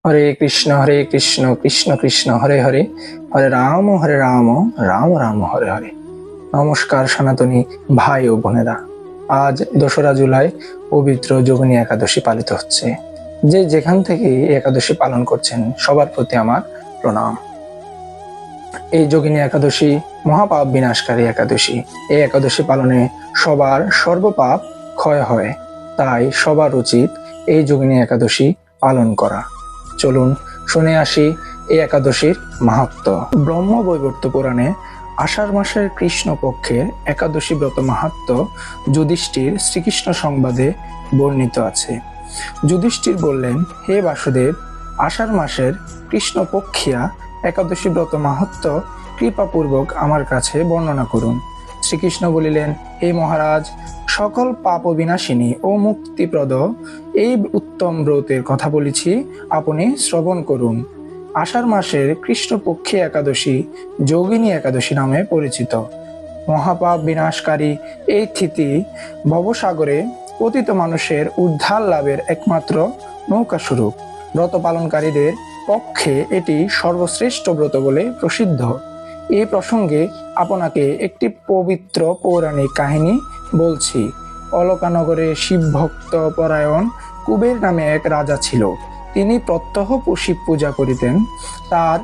হরে কৃষ্ণ কৃষ্ণ কৃষ্ণ হরে হরে, হরে রাম রাম রাম হরে হরে। নমস্কার সনাতনী ভাই ও বোনেরা, আজ 2রা জুলাই পবিত্র যোগিনী একাদশী পালিত হচ্ছে। যে যেখান থেকে এই একাদশী পালন করছেন সবার প্রতি আমার প্রণাম। এই যোগিনী একাদশী মহাপাপ বিনাশকারী একাদশী। এই একাদশী পালনে সবার সর্বপাপ ক্ষয় হয়, তাই সবার উচিত এই যোগিনী একাদশী পালন করা। চলুন শুনে আসি এই একাদশীর মাহাত্ম্য। ব্রহ্মবৈবর্ত পুরাণে আষাঢ় মাসের কৃষ্ণ পক্ষের একাদশী ব্রত মাহাত্ম্য যুধিষ্ঠির শ্রীকৃষ্ণ সংবাদে বর্ণিত আছে। যুধিষ্ঠির বললেন, হে বাসুদেব, আষাঢ় মাসের কৃষ্ণ পক্ষিয়া একাদশী ব্রত মাহাত্ম্য কৃপাপূর্বক আমার কাছে বর্ণনা করুন। শ্রীকৃষ্ণ বলিলেন, হে মহারাজ, সকল পাপ বিনাশিনী ও মুক্তিপ্রদ এই উত্তম ব্রতের কথা বলেছি, আপনি শ্রবণ করুন। আষাঢ় মাসের কৃষ্ণপক্ষী একাদশী যোগিনী একাদশী নামে পরিচিত। মহাপাপ বিনাশকারী এই তিথি ভবসাগরে পতিত মানুষের উদ্ধার লাভের একমাত্র নৌকা স্বরূপ। ব্রত পালনকারীদের পক্ষে এটি সর্বশ্রেষ্ঠ ব্রত বলে প্রসিদ্ধ। এই প্রসঙ্গে আপনাকে একটি পবিত্র পৌরাণিক কাহিনী বলছি। অলকানগরে শিবভক্ত পরায়ণ কুবের নামে এক রাজা ছিল। তিনি প্রত্যহ শিব পূজা করিতেন। তার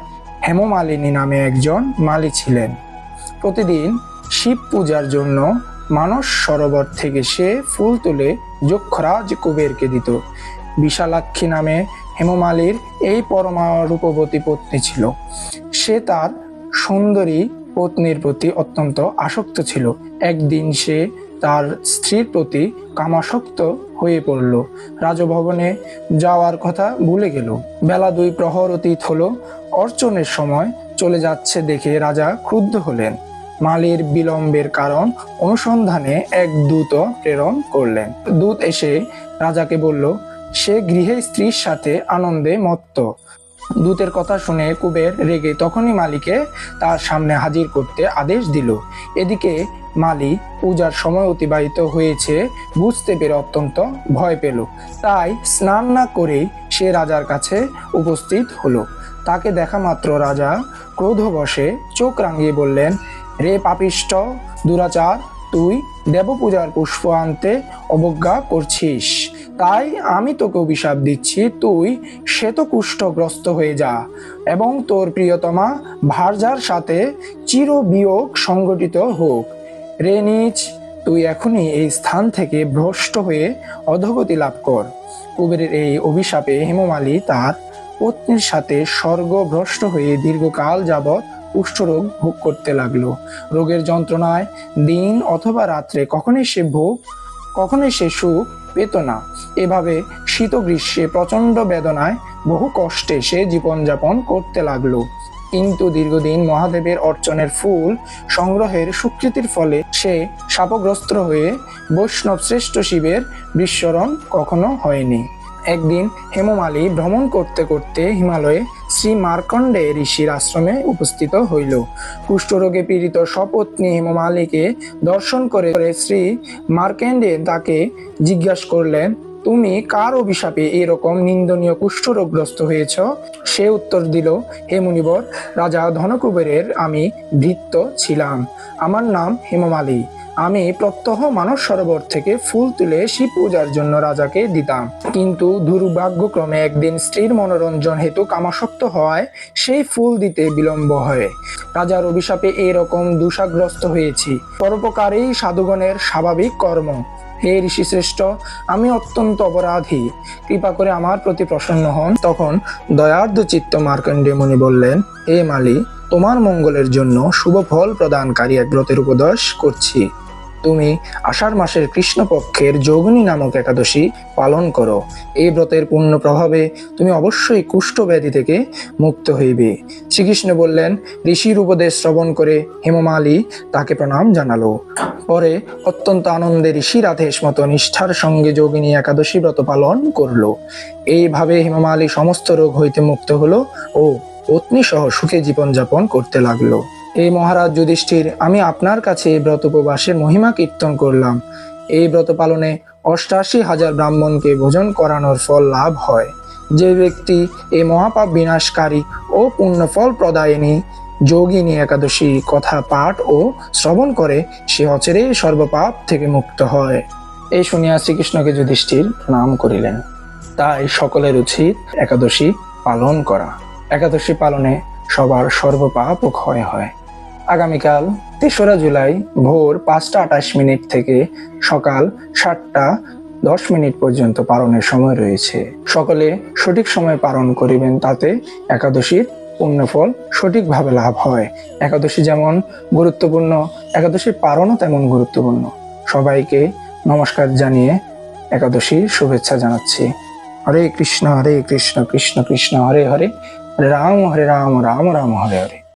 হেমমালিনী নামে একজন মালী ছিলেন। প্রতিদিন শিব পূজার জন্য মানস সরোবর থেকে সে ফুল তুলে যক্ষরাজ কুবেরকে দিত। বিশালাক্ষী নামে হেমমালীর এই পরমা রূপবতী পত্নী ছিল। সে তার সুন্দরী পত্নীর প্রতি অত্যন্ত আসক্ত ছিল। একদিন সে তার স্ত্রীর প্রতি কামাসক্ত হয়ে পড়ল। রাজভবনে যাওয়ার কথা ভুলে গেল। বেলা 2 প্রহর অতীত হলো। অর্চনের সময় চলে যাচ্ছে দেখে রাজা ক্রুদ্ধ হলেন। মালির বিলম্বের কারণ অনুসন্ধানে এক দূত প্রেরণ করলেন। দূত এসে রাজাকে বলল, সে গৃহে স্ত্রীর সাথে আনন্দে মত্ত। দূতের কথা শুনে কুবের রেগে তখনই মালিকে তার সামনে হাজির করতে আদেশ দিল। এদিকে মালি পূজার সময় অতিবাহিত হয়েছে বুঝতে পেরে অত্যন্ত ভয় পেল। তাই স্নান না করেই সে রাজার কাছে উপস্থিত হলো। তাকে দেখা মাত্র রাজা ক্রোধবশে চোখ রাঙিয়ে বললেন, রে পাপিষ্ঠ দুরাচার, তুই দেবপূজার পুষ্প আনতে অবজ্ঞা করছিস, তাই আমি তোকে অভিশাপ দিচ্ছি, তুই শ্বেতকুষ্ঠগ্রস্ত হয়ে যা এবং তোর প্রিয়তমা ভার্যার সাথে চিরবিয়োগ সংগঠিত হোক। রে নীচ, তুই এখনই এই স্থান থেকে ভ্রষ্ট হয়ে অধোগতি লাভ কর। কুবেরের এই অভিশাপে হেমমালী তার পত্নীর সাথে স্বর্গভ্রষ্ট হয়ে দীর্ঘকাল যাবৎ কুষ্ঠরোগ ভোগ করতে লাগলো। রোগের যন্ত্রণায় দিন অথবা রাত্রে কখনোই সে সুখ পেত না। এভাবে শীত গ্রীষ্মে প্রচন্ড বেদনায় বহু কষ্টে সে জীবনযাপন করতে লাগলো। কিন্তু দীর্ঘদিন মহাদেবের অর্চনের ফুল সংগ্রহের স্বীকৃতির ফলে সে শাপগ্রস্ত হয়ে বৈষ্ণব শ্রেষ্ঠ শিবের বিস্মরণ কখনো হয়নি। একদিন হেমমালী ভ্রমণ করতে করতে হিমালয়ে শ্রী মার্কণ্ডে ঋষির আশ্রমে উপস্থিত হইল। কুষ্ঠরোগে পীড়িত সপত্নী হেমমালীকে দর্শন করে শ্রী মার্কণ্ডে তাকে জিজ্ঞাসা করলেন, তুমি কার অভিশাপে এরকম নিন্দনীয় কুষ্ঠরোগগ্রস্ত হয়েছ? সে উত্তর দিল, হে মুনিবর, রাজা ধনকুবেরের আমি ভৃত্য ছিলাম। আমার নাম হেমমালী। আমি প্রত্যহ মানস সরোবর থেকে ফুল তুলে শিব পূজার জন্য রাজাকে দিতাম। কিন্তু দুর্ভাগ্যক্রমে একদিন স্ত্রীর মনোরঞ্জন হেতু কামাসক্ত হওয়ায় সেই ফুল দিতে বিলম্ব হয়। রাজার অভিশাপে এরকম দুঃশাগ্রস্ত হয়েছি। পরোপকারই সাধুগণের স্বাভাবিক কর্ম। হে ঋষি শ্রেষ্ঠ, আমি অত্যন্ত অপরাধী, কৃপা করে আমার প্রতি প্রসন্ন হন। তখন দয়ার্দ্র চিত্ত মার্কণ্ডেয় মুনি বললেন, হে মালী, তোমার মঙ্গলের জন্য শুভ ফল প্রদানকারী এক ব্রতের উপদেশ করছি। তুমি আষাঢ় মাসের কৃষ্ণপক্ষের যোগিনী নামক একাদশী পালন করো। এই ব্রতের পূর্ণ প্রভাবে তুমি অবশ্যই কুষ্ঠব্যাধি থেকে মুক্ত হইবে। শ্রীকৃষ্ণ বললেন। ঋষির উপদেশ শ্রবণ করে হেমমালী তাকে প্রণাম জানালো। পরে অত্যন্ত আনন্দে ঋষির আদেশ মতো নিষ্ঠার সঙ্গে যোগিনী একাদশী ব্রত পালন করলো। এইভাবে হেমমালী সমস্ত রোগ হইতে মুক্ত হলো ও পত্নী সহ সুখে জীবনযাপন করতে লাগলো। এই মহারাজ যুধিষ্ঠির, আমি আপনার কাছে এই ব্রত উপবাসের মহিমা কীর্তন করলাম। এই ব্রত পালনে 88,000 ব্রাহ্মণকে ভোজন করানোর ফল লাভ হয়। যে ব্যক্তি এই মহাপাপ বিনাশকারী ও পুণ্যফল প্রদায়িনী যোগিনী একাদশী কথা পাঠ ও শ্রবণ করে সে অচিরেই সর্বপাপ থেকে মুক্ত হয়। এই শুনিয়া শ্রীকৃষ্ণকে যুধিষ্ঠির প্রণাম করিলেন। তাই সকলের উচিত একাদশী পালন করা। একাদশী পালনে সবার সর্বপাপ ক্ষয় হয়। আগামীকাল ৩রা জুলাই ভোর ৫টা ২৮ থেকে সকাল ৭টা ১০ পর্যন্ত পালনের সময় রয়েছে। সকলে সঠিক সময় পালন করিবেন, তাতে একাদশীর পুণ্যফল সঠিকভাবে লাভ হয়। একাদশী যেমন গুরুত্বপূর্ণ, একাদশীর পালনও তেমন গুরুত্বপূর্ণ। সবাইকে নমস্কার জানিয়ে একাদশীর শুভেচ্ছা জানাচ্ছি। হরে কৃষ্ণ কৃষ্ণ কৃষ্ণ হরে হরে, হরে রাম রাম রাম হরে হরে।